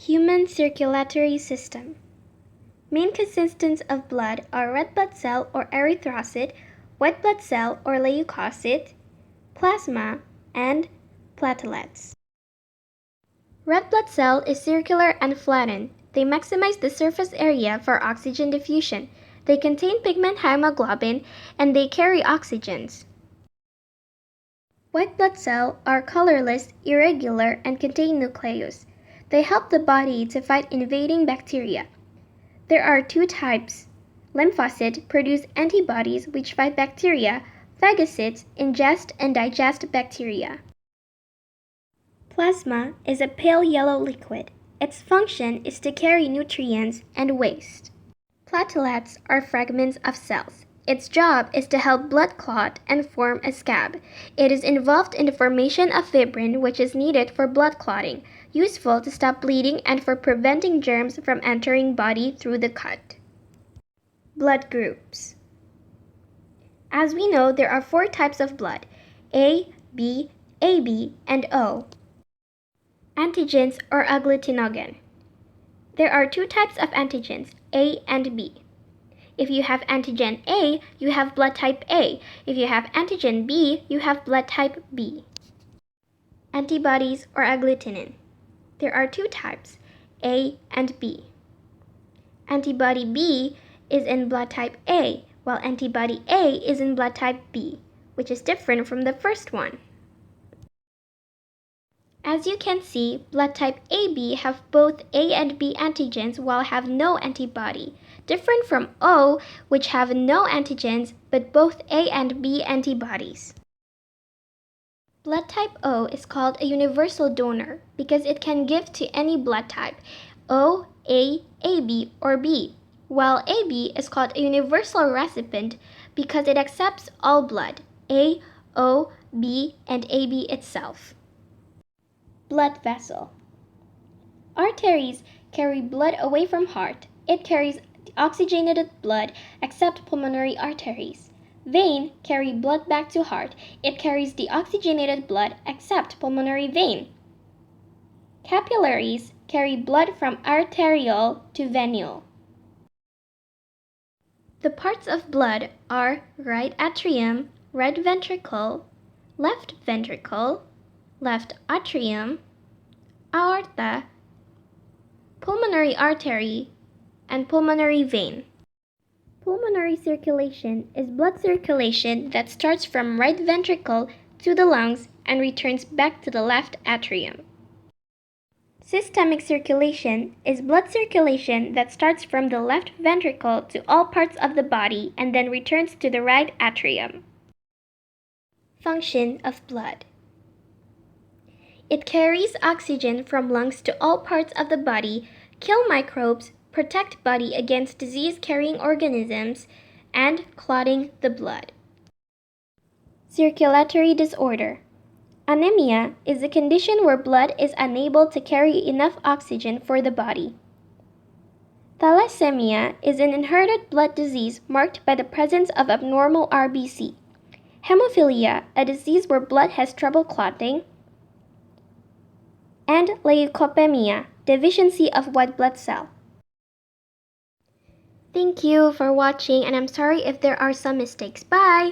Human circulatory system. Main constituents of blood are red blood cell or erythrocyte, white blood cell or leukocyte, plasma, and platelets. Red blood cell is circular and flattened. They maximize the surface area for oxygen diffusion. They contain pigment hemoglobin and they carry oxygens. White blood cells are colorless, irregular, and contain nucleus. They help the body to fight invading bacteria. There are two types. Lymphocytes produce antibodies which fight bacteria. Phagocytes ingest and digest bacteria. Plasma is a pale yellow liquid. Its function is to carry nutrients and waste. Platelets are fragments of cells. Its job is to help blood clot and form a scab. It is involved in the formation of fibrin, which is needed for blood clotting, useful to stop bleeding and for preventing germs from entering body through the cut. Blood groups. As we know, there are 4 types of blood: A, B, AB, and O. Antigens or agglutinogen. There are 2 types of antigens, A and B. If you have antigen A, you have blood type A. If you have antigen B, you have blood type B. Antibodies or agglutinin. There are 2 types, A and B. Antibody B is in blood type A, while antibody A is in blood type B, which is different from the first one. As you can see, blood type AB have both A and B antigens while have no antibody, different from O, which have no antigens but both A and B antibodies. Blood type O is called a universal donor because it can give to any blood type, O, A, AB, or B, while AB is called a universal recipient because it accepts all blood, A, O, B, and AB itself. Blood vessel. Arteries carry blood away from heart. It carries oxygenated blood except pulmonary arteries. Vein carry blood back to heart. It carries deoxygenated blood except pulmonary vein. Capillaries carry blood from arteriole to venule. The parts of blood are right atrium, right ventricle, left atrium, aorta, pulmonary artery, and pulmonary vein. Pulmonary circulation is blood circulation that starts from right ventricle to the lungs and returns back to the left atrium. Systemic circulation is blood circulation that starts from the left ventricle to all parts of the body and then returns to the right atrium. Function of blood. It carries oxygen from lungs to all parts of the body, kill microbes, protect body against disease-carrying organisms, and clotting the blood. Circulatory disorder. Anemia is a condition where blood is unable to carry enough oxygen for the body. Thalassemia is an inherited blood disease marked by the presence of abnormal RBC. Hemophilia, a disease where blood has trouble clotting. And leukopenia, deficiency of white blood cell. Thank you for watching, and I'm sorry if there are some mistakes. Bye!